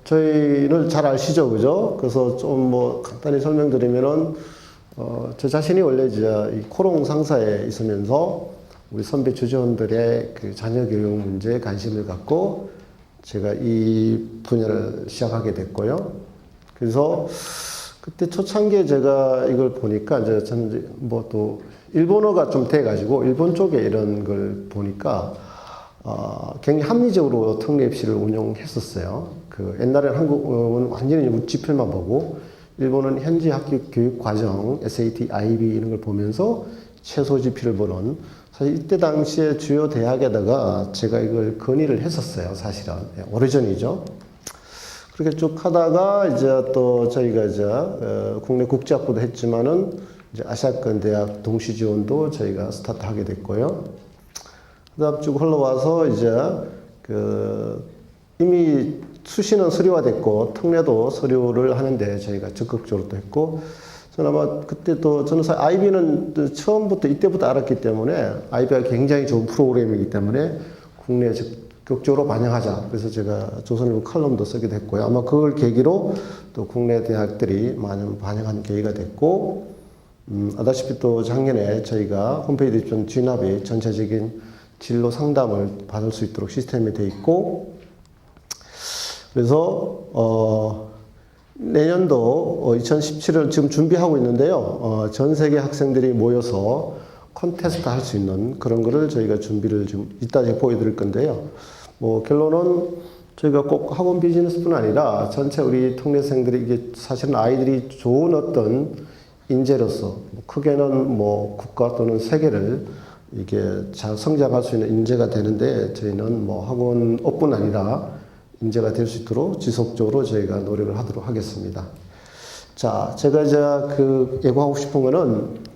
저희를 잘 아시죠, 그죠? 그래서 좀 간단히 설명드리면은, 저 자신이 원래 이제 이 코롱 상사에 있으면서 우리 선배 주재원들의 그 자녀 교육 문제에 관심을 갖고 제가 이 분야를 시작하게 됐고요. 그래서 그때 초창기에 제가 이걸 보니까 이제 저는 또 일본어가 좀 돼가지고 일본 쪽에 이런 걸 보니까 굉장히 합리적으로 특례 입시를 운영했었어요. 그 옛날에는 한국은 완전히 우지필만 보고 일본은 현지 학교 교육 과정, SAT, IB 이런 걸 보면서 최소 지필을 보는 사실 이때 당시에 주요 대학에다가 제가 이걸 건의를 했었어요. 사실은 오래전이죠. 그렇게 쭉 하다가 이제 또 저희가 이제 국내 국제학부도 했지만은 이제 아시아권 대학 동시 지원도 저희가 스타트하게 됐고요. 그다음 쭉 흘러와서 이제 이미 수시는 서류화됐고 특례도 서류를 하는데 저희가 적극적으로 또 했고 저는 아마 그때 또 저는 사실 IB는 처음부터 이때부터 알았기 때문에 IB가 굉장히 좋은 프로그램이기 때문에 국내에 적극적으로 반영하자. 그래서 제가 조선일보 칼럼도 쓰게 됐고요. 아마 그걸 계기로 또 국내 대학들이 많이 반영한 계기가 됐고 아다시피 또 작년에 저희가 홈페이지 좀 진압이 전체적인 진로 상담을 받을 수 있도록 시스템이 돼 있고 그래서 내년도 2017을 지금 준비하고 있는데요. 전 세계 학생들이 모여서 콘테스트 할 수 있는 그런 거를 저희가 준비를 좀 이따 제가 보여드릴 건데요. 결론은 저희가 꼭 학원 비즈니스뿐 아니라 전체 우리 특례생들이 이게 사실은 아이들이 좋은 어떤 인재로서 크게는 국가 또는 세계를 이게 잘 성장할 수 있는 인재가 되는데 저희는 학원뿐 아니라 인재가 될 수 있도록 지속적으로 저희가 노력을 하도록 하겠습니다. 자, 제가 이제 예고하고 싶은 거는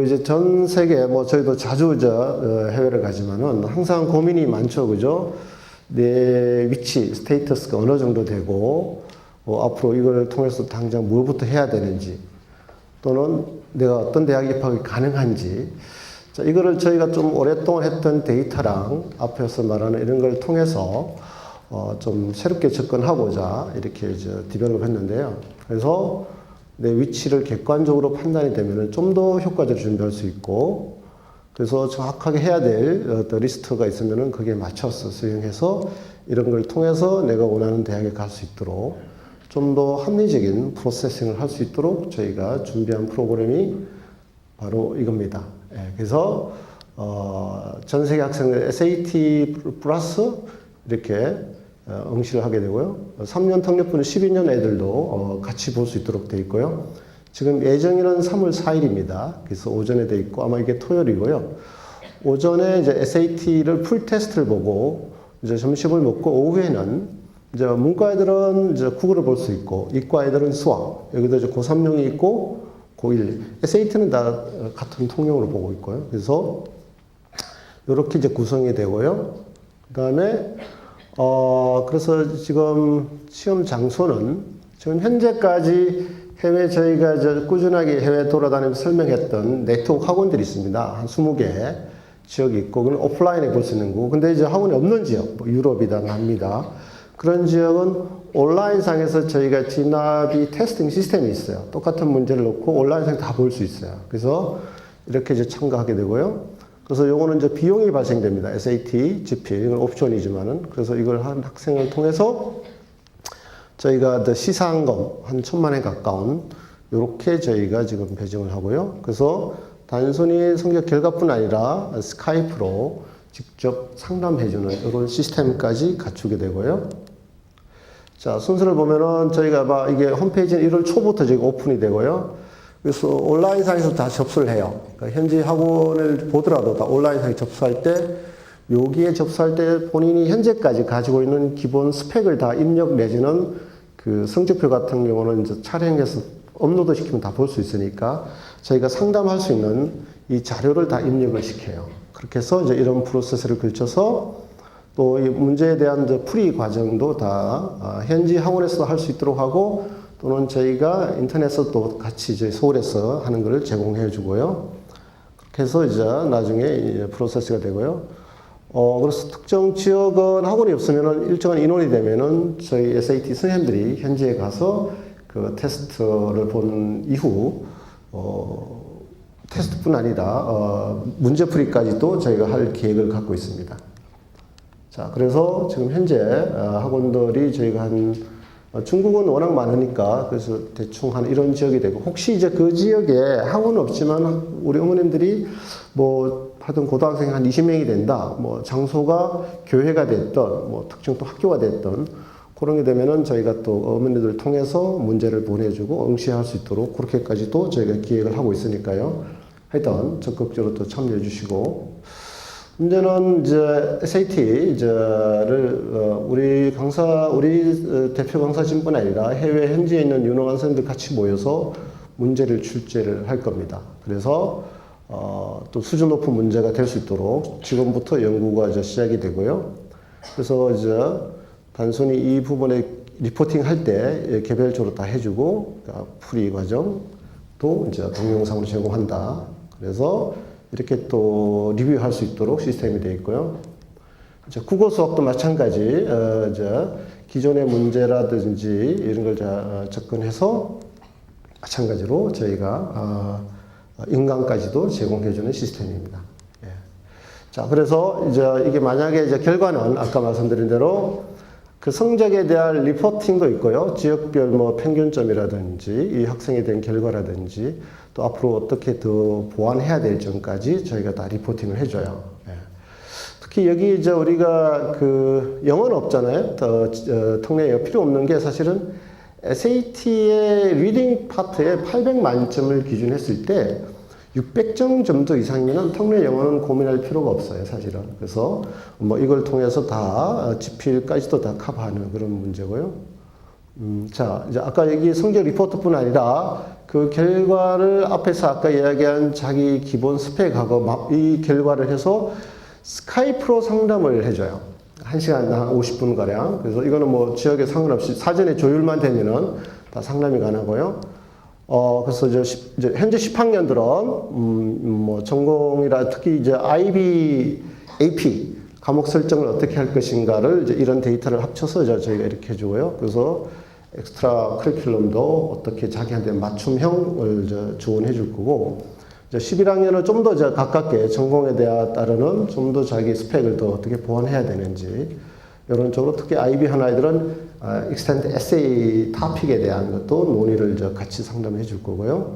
이제 전 세계 저희도 자주 해외를 가지만은 항상 고민이 많죠, 그죠? 내 위치, 스테이터스가 어느 정도 되고 앞으로 이걸 통해서 당장 뭐부터 해야 되는지 또는 내가 어떤 대학 입학이 가능한지 자, 이거를 저희가 좀 오랫동안 했던 데이터랑 앞에서 말하는 이런 걸 통해서 좀 새롭게 접근하고자 이렇게 이제 디벨롭 했는데요. 그래서 내 위치를 객관적으로 판단이 되면 좀 더 효과적으로 준비할 수 있고 그래서 정확하게 해야 될 어떤 리스트가 있으면은 거기에 맞춰서 수행해서 이런 걸 통해서 내가 원하는 대학에 갈 수 있도록 좀 더 합리적인 프로세싱을 할 수 있도록 저희가 준비한 프로그램이 바로 이겁니다. 그래서 전 세계 학생들 SAT 플러스 이렇게 응시를 하게 되고요. 3년 특례부는 12년 애들도 같이 볼 수 있도록 되어 있고요. 지금 예정일은 3월 4일입니다. 그래서 오전에 되어 있고 아마 이게 토요일이고요. 오전에 이제 SAT를 풀 테스트를 보고 이제 점심을 먹고 오후에는 이제 문과 애들은 이제 국어를 볼 수 있고 이과 애들은 수학 여기도 이제 고3용이 있고 고1 SAT는 다 같은 통용으로 보고 있고요. 그래서 이렇게 이제 구성이 되고요. 그 다음에 그래서 지금 시험 장소는 지금 현재까지 해외 저희가 이제 꾸준하게 해외 돌아다니면서 설명했던 네트워크 학원들이 있습니다. 한 20개 지역이 있고 그건 오프라인에 볼 수 있는 거고 근데 이제 학원이 없는 지역 유럽이다 남미다 그런 지역은 온라인상에서 저희가 진압이 테스팅 시스템이 있어요. 똑같은 문제를 놓고 온라인상에 다 볼 수 있어요. 그래서 이렇게 이제 참가하게 되고요. 그래서 요거는 이제 비용이 발생됩니다. SAT, GPA, 이건 옵션이지만은. 그래서 이걸 한 학생을 통해서 저희가 시상금 한 1,000만 원 가까운 요렇게 저희가 지금 배정을 하고요. 그래서 단순히 성적 결과뿐 아니라 스카이프로 직접 상담해주는 이런 시스템까지 갖추게 되고요. 자, 순서를 보면은 저희가 이게 홈페이지는 1월 초부터 지금 오픈이 되고요. 그래서 온라인상에서 다 접수를 해요. 그러니까 현지 학원을 보더라도 다 온라인상에 접수할 때 여기에 접수할 때 본인이 현재까지 가지고 있는 기본 스펙을 다 입력 내지는 그 성적표 같은 경우는 이제 촬영해서 업로드 시키면 다 볼 수 있으니까 저희가 상담할 수 있는 이 자료를 다 입력을 시켜요. 그렇게 해서 이제 이런 프로세스를 거쳐서 또 이 문제에 대한 풀이 과정도 다 현지 학원에서 할 수 있도록 하고 또는 저희가 인터넷에서도 같이 이제 서울에서 하는 걸 제공해 주고요. 그렇게 해서 이제 나중에 프로세스가 되고요. 그래서 특정 지역은 학원이 없으면은 일정한 인원이 되면은 저희 SAT 선생님들이 현지에 가서 그 테스트를 본 이후, 테스트뿐 아니라, 문제풀이까지도 저희가 할 계획을 갖고 있습니다. 자, 그래서 지금 현재 학원들이 저희가 중국은 워낙 많으니까 그래서 대충 한 이런 지역이 되고 혹시 이제 그 지역에 학원은 없지만 우리 어머님들이 뭐 하여튼 고등학생이 한 20명이 된다. 뭐 장소가 교회가 됐던 뭐 특정 또 학교가 됐던 그런 게 되면은 저희가 또 어머니들을 통해서 문제를 보내주고 응시할 수 있도록 그렇게까지도 저희가 기획을 하고 있으니까요. 하여튼 적극적으로 또 참여해 주시고 문제는 이제 SAT를 우리 대표 강사진뿐 아니라 해외 현지에 있는 유능한 선생님들 같이 모여서 문제를 출제를 할 겁니다. 그래서 또 수준 높은 문제가 될 수 있도록 지금부터 연구가 이제 시작이 되고요. 그래서 이제 단순히 이 부분에 리포팅 할 때 개별적으로 다 해주고 그러니까 풀이 과정도 이제 동영상으로 제공한다. 그래서 이렇게 또 리뷰할 수 있도록 시스템이 되어 있고요. 이제 국어 수학도 마찬가지, 이제 기존의 문제라든지 이런 걸 접근해서 마찬가지로 저희가 인강까지도 제공해주는 시스템입니다. 예. 자, 그래서 이제 이게 만약에 이제 결과는 아까 말씀드린 대로 그 성적에 대한 리포팅도 있고요. 지역별 뭐 평균점이라든지 이 학생에 대한 결과라든지 또 앞으로 어떻게 더 보완해야 될 점까지 저희가 다 리포팅을 해줘요. 예. 특히 여기 이제 우리가 그 영어는 없잖아요. 통례 필요 없는 게 사실은 SAT의 리딩 파트에 800 만점을 기준했을 때 600점 정도 이상이면 통례 영어는 고민할 필요가 없어요, 사실은. 그래서 뭐 이걸 통해서 다 지필까지도 다 커버하는 그런 문제고요. 자, 이제 아까 여기 성적 리포트뿐 아니라 그 결과를 앞에서 아까 이야기한 자기 기본 스펙하고 이 결과를 해서 스카이프로 상담을 해줘요. 1시간 한 50분가량. 그래서 이거는 뭐 지역에 상관없이 사전에 조율만 되면은 다 상담이 가능하고요. 그래서 이제 현재 10학년들은, 뭐 전공이라 특히 이제 IB, AP 과목 설정을 어떻게 할 것인가를 이제 이런 데이터를 합쳐서 이제 저희가 이렇게 해주고요. 그래서 엑스트라 커리큘럼도 어떻게 자기한테 맞춤형을 이제 지원해 줄 거고, 이제 11학년은 좀 더 가깝게 전공에 따르는 좀 더 자기 스펙을 더 어떻게 보완해야 되는지, 이런 쪽으로 특히 IB 한 아이들은 익스텐드 에세이 토픽에 대한 것도 논의를 이제 같이 상담해 줄 거고요.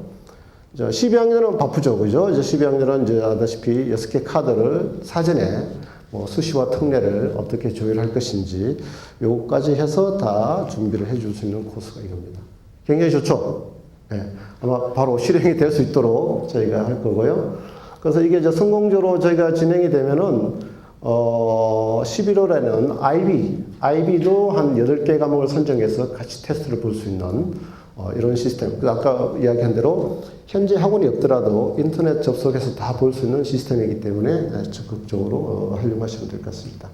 이제 12학년은 바쁘죠, 그죠? 이제 12학년은 이제 아다시피 6개 카드를 사전에 뭐 수시와 특례를 어떻게 조율할 것인지 요거까지 해서 다 준비를 해줄 수 있는 코스가 이겁니다. 굉장히 좋죠? 네. 아마 바로 실행이 될 수 있도록 저희가 할 거고요. 그래서 이게 이제 성공적으로 저희가 진행이 되면은 11월에는 IB도 한 8개 과목을 선정해서 같이 테스트를 볼 수 있는 이런 시스템. 아까 이야기한 대로 현재 학원이 없더라도 인터넷 접속해서 다 볼 수 있는 시스템이기 때문에 적극적으로 활용하시면 될 것 같습니다.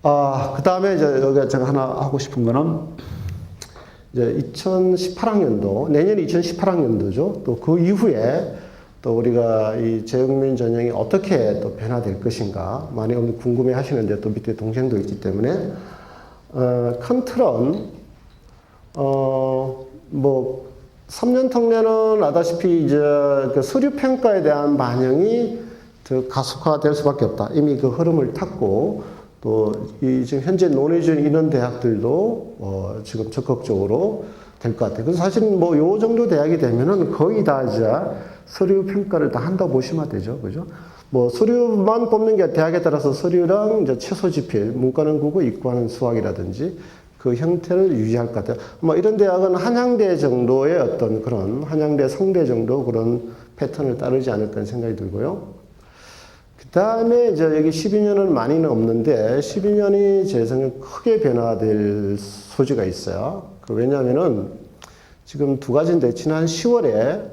그 다음에 이제 여기 제가 하나 하고 싶은 거는 이제 2018학년도, 내년이 2018학년도죠. 또 그 이후에 또 우리가 이 재외국민 전형이 어떻게 또 변화될 것인가 많이 궁금해 하시는데 또 밑에 동생도 있기 때문에 큰 틀은 뭐 3년 통례는 아다시피 이제 그 서류 평가에 대한 반영이 더 가속화될 수밖에 없다. 이미 그 흐름을 탔고 또 이 지금 현재 논의 중인 이런 대학들도 지금 적극적으로 될 것 같아요. 그래서 사실 뭐 요 정도 대학이 되면은 거의 다 이제 서류 평가를 다 한다 보시면 되죠. 그죠? 뭐 서류만 뽑는 게 대학에 따라서 서류랑 이제 최소 지필, 문과는 국어, 이과는 수학이라든지 그 형태를 유지할 것 같아요. 뭐 이런 대학은 한양대 정도의 어떤 그런 한양대, 성대 정도 그런 패턴을 따르지 않을까 생각이 들고요. 그 다음에 이제 여기 12년은 많이는 없는데 12년이 제 생각에 크게 변화될 소지가 있어요. 왜냐하면은 지금 두 가지인데 지난 10월에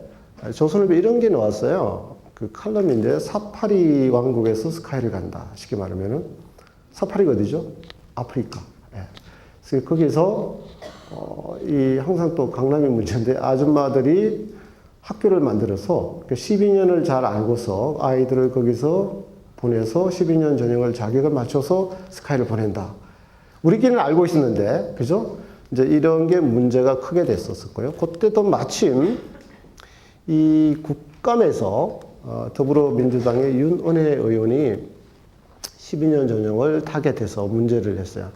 조선일보 이런 게 나왔어요. 그 칼럼인데 사파리 왕국에서 스카이를 간다. 쉽게 말하면은 사파리가 어디죠? 아프리카. 예. 그래서 거기서 이 항상 또 강남이 문제인데 아줌마들이 학교를 만들어서 12년을 잘 알고서 아이들을 거기서 보내서 12년 전형을 자격을 맞춰서 스카이를 보낸다. 우리끼리는 알고 있었는데, 그죠? 이제 이런 게 문제가 크게 됐었을 거예요. 그때도 마침 이 국감에서 더불어민주당의 윤은혜 의원이 12년 전형을 타겟해서 문제를 했어요.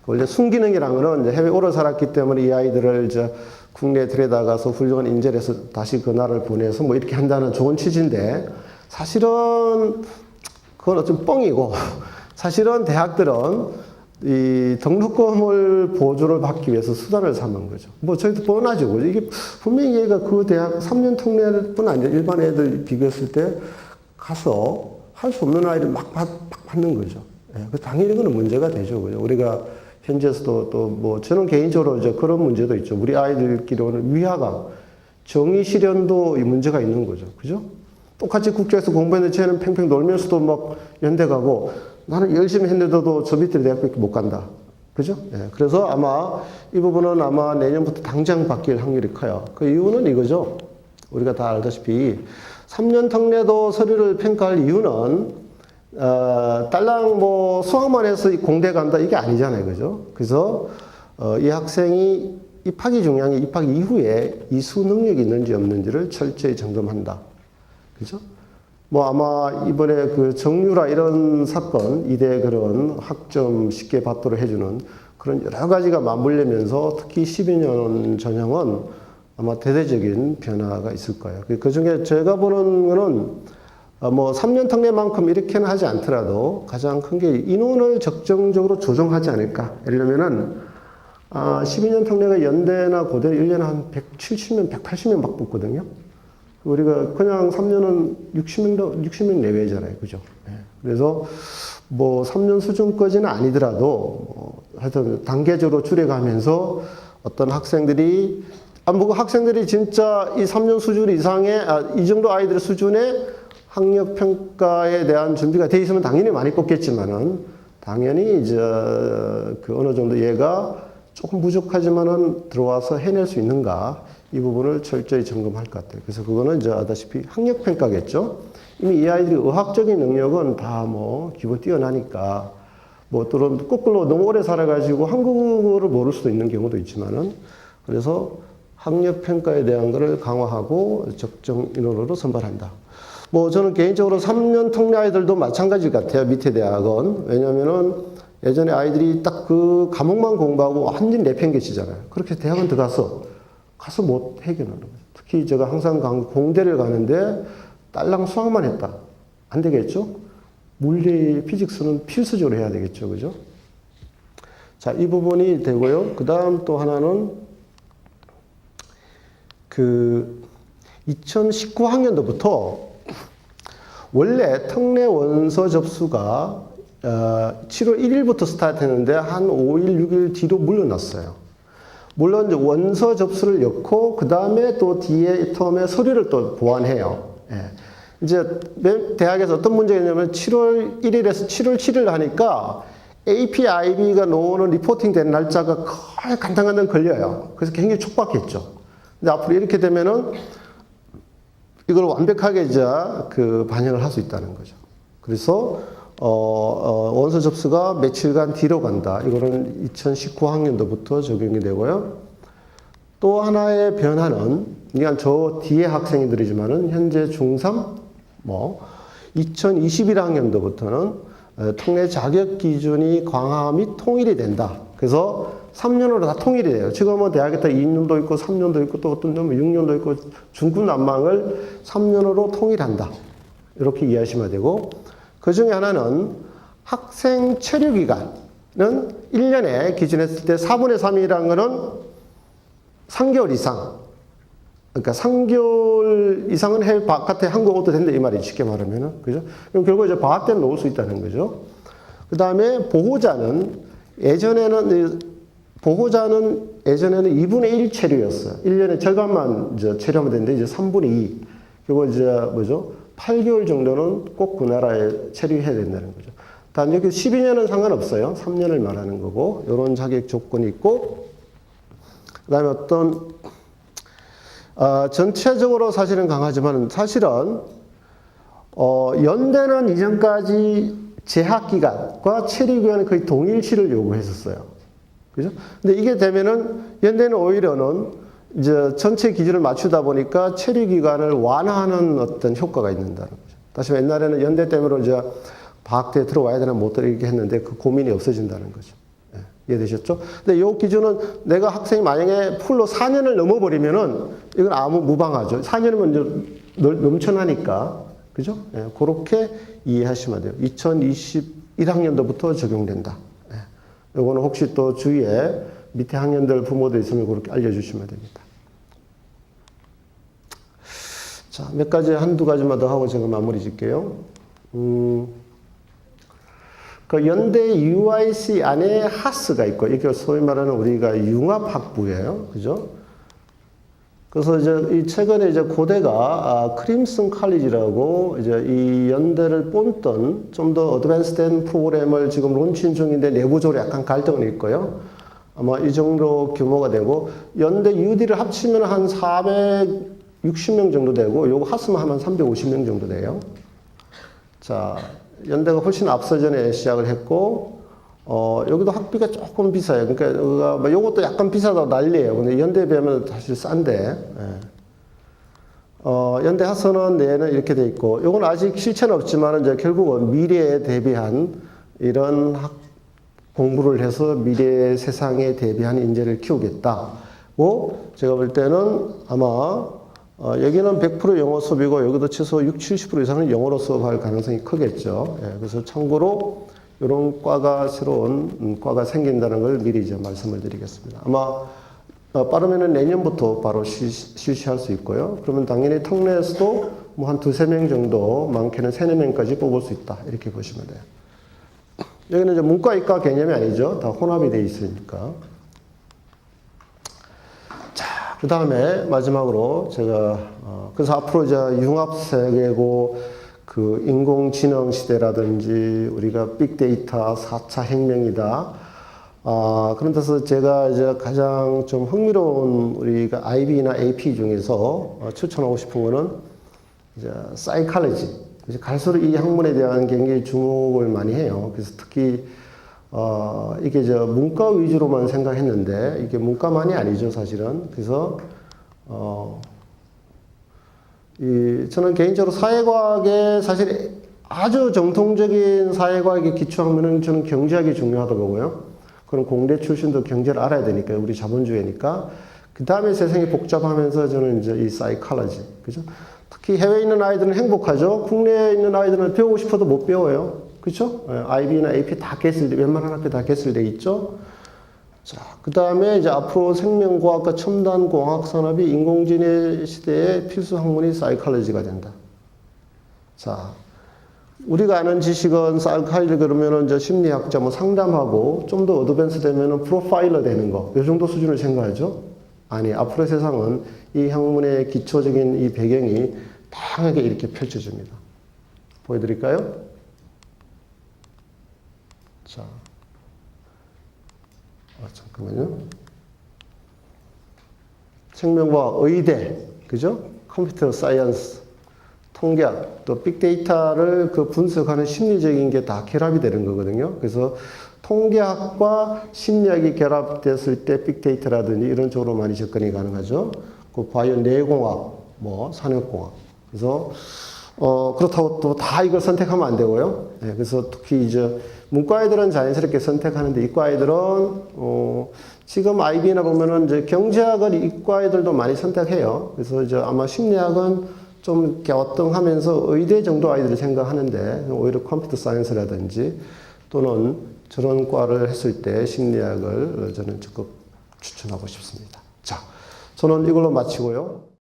원래 순기능이라는 거는 이제 해외 오래 살았기 때문에 이 아이들을 이제 국내에 들여다가서 훌륭한 인재를 해서 다시 그 나라를 보내서 뭐 이렇게 한다는 좋은 취지인데 사실은 그건 어좀 뻥이고 사실은 대학들은 이 등록금을 보조를 받기 위해서 수단을 삼은 거죠. 뭐 저희도 뻔하죠. 그죠? 이게 분명히 얘가 그 대학 3년 통례뿐 아니라 일반 애들 비교했을 때 가서 할 수 없는 아이를 막 받는 거죠. 예, 당연히 그건 문제가 되죠. 그죠? 우리가 현지에서도 또 뭐 저는 개인적으로 이제 그런 문제도 있죠. 우리 아이들끼리는 위화감, 정의 실현도 이 문제가 있는 거죠. 그죠? 똑같이 국제에서 공부했는데 쟤는 팽팽 놀면서도 막 연대 가고 나는 열심히 했는데도 저 밑에 대학밖에 못 간다. 그죠? 예, 그래서 아마 이 부분은 아마 내년부터 당장 바뀔 확률이 커요. 그 이유는 이거죠. 우리가 다 알다시피 3년 특례도 서류를 평가할 이유는 딸랑 뭐 수학만 해서 공대 간다 이게 아니잖아요. 그죠? 그래서 이 학생이 입학이 중요한 게 입학 이후에 이수 능력이 있는지 없는지를 철저히 점검한다. 그죠? 뭐 아마 이번에 그 정유라 이런 사건, 이대 그런 학점 쉽게 받도록 해주는 그런 여러 가지가 맞물리면서 특히 12년 전형은 아마 대대적인 변화가 있을 거예요. 그 중에 제가 보는 거는 뭐 3년 특례만큼 이렇게는 하지 않더라도 가장 큰 게 인원을 적정적으로 조정하지 않을까. 예를 들면은 12년 특례가 연대나 고대 1년에 한 170명, 180명 막 붙거든요. 우리가 그냥 3년은 60명 내외잖아요. 그죠? 네. 그래서 뭐 3년 수준까지는 아니더라도 하여튼 단계적으로 줄여가면서 어떤 학생들이 뭐 학생들이 진짜 이 3년 수준 이상의 이 정도 아이들 수준의 학력 평가에 대한 준비가 돼 있으면 당연히 많이 뽑겠지만은 당연히 이제 그 어느 정도 얘가 조금 부족하지만은 들어와서 해낼 수 있는가 이 부분을 철저히 점검할 것 같아요. 그래서 그거는 이제 아다시피 학력 평가겠죠. 이미 이 아이들이 의학적인 능력은 다 뭐 기본 뛰어나니까 뭐 또는 거꾸로 너무 오래 살아가지고 한국어를 모를 수도 있는 경우도 있지만은 그래서 학력 평가에 대한 것을 강화하고 적정 인원으로 선발한다. 뭐 저는 개인적으로 3년 특례 아이들도 마찬가지 같아요. 밑에 대학은. 왜냐면은 예전에 아이들이 딱 그 과목만 공부하고 완전히 내팽개치잖아요. 그렇게 대학원 들어가서 못 해결하는 거예요. 특히 제가 항상 공대를 가는데 딸랑 수학만 했다. 안 되겠죠? 물리, 피직스는 필수적으로 해야 되겠죠. 그죠? 자, 이 부분이 되고요. 그 다음 또 하나는 그 2019학년도부터 원래 특례 원서 접수가 7월 1일부터 스타트 했는데 한 5일, 6일 뒤로 물러났어요. 물론 이제 원서 접수를 넣고 그 다음에 또 뒤에 텀에 서류를 또 보완해요. 예. 이제 대학에서 어떤 문제가 있냐면 7월 1일에서 7월 7일 하니까 APIB가 나오는 리포팅 된 날짜가 거의 간당간당 걸려요. 그래서 굉장히 촉박했죠. 근데 앞으로 이렇게 되면은 이걸 완벽하게 이제 그 반영을 할 수 있다는 거죠. 그래서 원서 접수가 며칠간 뒤로 간다. 이거는 2019학년도부터 적용이 되고요. 또 하나의 변화는 그냥 저 뒤에 학생들이지만은 현재 중3 뭐 2021학년도부터는 특례 자격 기준이 강화 및 통일이 된다. 그래서 3년으로 다 통일이 돼요. 지금은 대학에 다 2년도 있고 3년도 있고 또 어떤 점은 6년도 있고 중구난방을 3년으로 통일한다. 이렇게 이해하시면 되고 그 중에 하나는 학생 체류 기간은 1년에 기준했을 때 4분의 3이라는 거는 3개월 이상. 그러니까 3개월 이상은 해외 바깥에 한국 오도 된다 이 말이에요. 쉽게 말하면은. 그죠? 그럼 결국 이제 방학 때는 놓을 수 있다는 거죠. 그 다음에 보호자는 예전에는 2분의 1 체류였어요. 1년에 절반만 이제 체류하면 되는데 이제 3분의 2. 그리고 이제 뭐죠? 8개월 정도는 꼭 그 나라에 체류해야 된다는 거죠. 단 여기 12년은 상관없어요. 3년을 말하는 거고 이런 자격 조건이 있고 그 다음에 어떤 전체적으로 사실은 강하지만 사실은 연대는 이전까지 재학기간과 체류기간이 거의 동일시를 요구했었어요. 그죠? 근데 이게 되면은 연대는 오히려는 이제 전체 기준을 맞추다 보니까 체류기간을 완화하는 어떤 효과가 있는다는 거죠. 다시 옛날에는 연대 때문에 이제 방학때 들어와야 되나 못 들어오게 했는데 그 고민이 없어진다는 거죠. 예, 이해되셨죠? 근데 이 기준은 내가 학생이 만약에 풀로 4년을 넘어버리면은 이건 아무 무방하죠. 4년이면 이제 넘쳐나니까. 그죠? 예, 그렇게 이해하시면 돼요. 2021학년도부터 적용된다. 예, 이거는 혹시 또 주위에 밑에 학년들 부모들 있으면 그렇게 알려주시면 됩니다. 자, 몇 가지, 한두 가지만 더 하고 제가 마무리 짓게요. 그 연대 UIC 안에 하스가 있고, 이게 소위 말하는 우리가 융합학부예요. 그죠? 그래서 이제 최근에 이제 고대가 크림슨 칼리지라고 이제 이 연대를 뽐던 좀 더 어드밴스된 프로그램을 지금 론칭 중인데 내부적으로 약간 갈등은 있고요. 아마 이 정도 규모가 되고 연대 UD를 합치면 한 460명 정도 되고 요거 하스만 하면 350명 정도 돼요. 자, 연대가 훨씬 앞서 전에 시작을 했고 여기도 학비가 조금 비싸요. 그러니까 요것도 약간 비싸다고 난리예요. 근데 연대에 비하면 사실 싼데. 예. 연대 하서는 내는 이렇게 돼 있고 요건 아직 실체는 없지만 이제 결국은 미래에 대비한 이런 공부를 해서 미래 세상에 대비한 인재를 키우겠다고 제가 볼 때는 아마 여기는 100% 영어 수업이고 여기도 최소 60, 70% 이상은 영어로 수업할 가능성이 크겠죠. 예, 그래서 참고로 이런 과가 새로운 과가 생긴다는 걸 미리 이제 말씀을 드리겠습니다. 아마 빠르면은 내년부터 바로 실시할 수 있고요. 그러면 당연히 특례에서도 뭐 한 두세 명 정도, 많게는 세네 명까지 뽑을 수 있다. 이렇게 보시면 돼요. 여기는 이제 문과, 이과 개념이 아니죠. 다 혼합이 되어 있으니까. 자, 그 다음에 마지막으로 제가, 그래서 앞으로 이제 융합 세계고 그 인공지능 시대라든지 우리가 빅데이터 4차 혁명이다. 그런 데서 제가 이제 가장 좀 흥미로운 우리가 IB나 AP 중에서 추천하고 싶은 거는 이제 사이칼로지. 이제 갈수록 이 학문에 대한 굉장히 주목을 많이 해요. 그래서 특히 이게 저 문과 위주로만 생각했는데 이게 문과만이 아니죠, 사실은. 그래서 저는 개인적으로 사회과학에 사실 아주 정통적인 사회과학의 기초학문은 저는 경제학이 중요하다고 보고요. 그럼 공대 출신도 경제를 알아야 되니까 우리 자본주의니까. 그 다음에 세상이 복잡하면서 저는 이제 이 사이칼로지, 그죠? 특히 해외에 있는 아이들은 행복하죠. 국내에 있는 아이들은 배우고 싶어도 못 배워요. 그렇죠? IB나 AP 다 개설돼, 웬만한 학교 다 개설돼 있죠. 자, 그 다음에 이제 앞으로 생명과학과 첨단공학 산업이 인공지능 시대의 필수 학문이 사이칼로지가 된다. 자, 우리가 아는 지식은 사이칼로지 그러면은 이제 심리학자 뭐 상담하고 좀 더 어드밴스 되면은 프로파일러 되는 거. 이 정도 수준을 생각하죠? 아니, 앞으로의 세상은 이 학문의 기초적인 이 배경이 다양하게 이렇게 펼쳐집니다. 보여드릴까요? 자. 잠깐만요. 생명과학, 의대, 그죠? 컴퓨터 사이언스, 통계학, 또 빅데이터를 그 분석하는 심리적인 게 다 결합이 되는 거거든요. 그래서 통계학과 심리학이 결합됐을 때 빅데이터라든지 이런 쪽으로 많이 접근이 가능하죠. 그 바이오 내공학, 뭐 산업공학. 그래서 그렇다고 또 다 이걸 선택하면 안 되고요. 네, 그래서 특히 이제 문과 아이들은 자연스럽게 선택하는데 이과 아이들은 지금 IB나 보면은 이제 경제학을 이과 아이들도 많이 선택해요. 그래서 이제 아마 심리학은 좀 갸우뚱하면서 의대 정도 아이들이 생각하는데 오히려 컴퓨터 사이언스라든지 또는 저런 과를 했을 때 심리학을 저는 적극 추천하고 싶습니다. 자, 저는 이걸로 마치고요.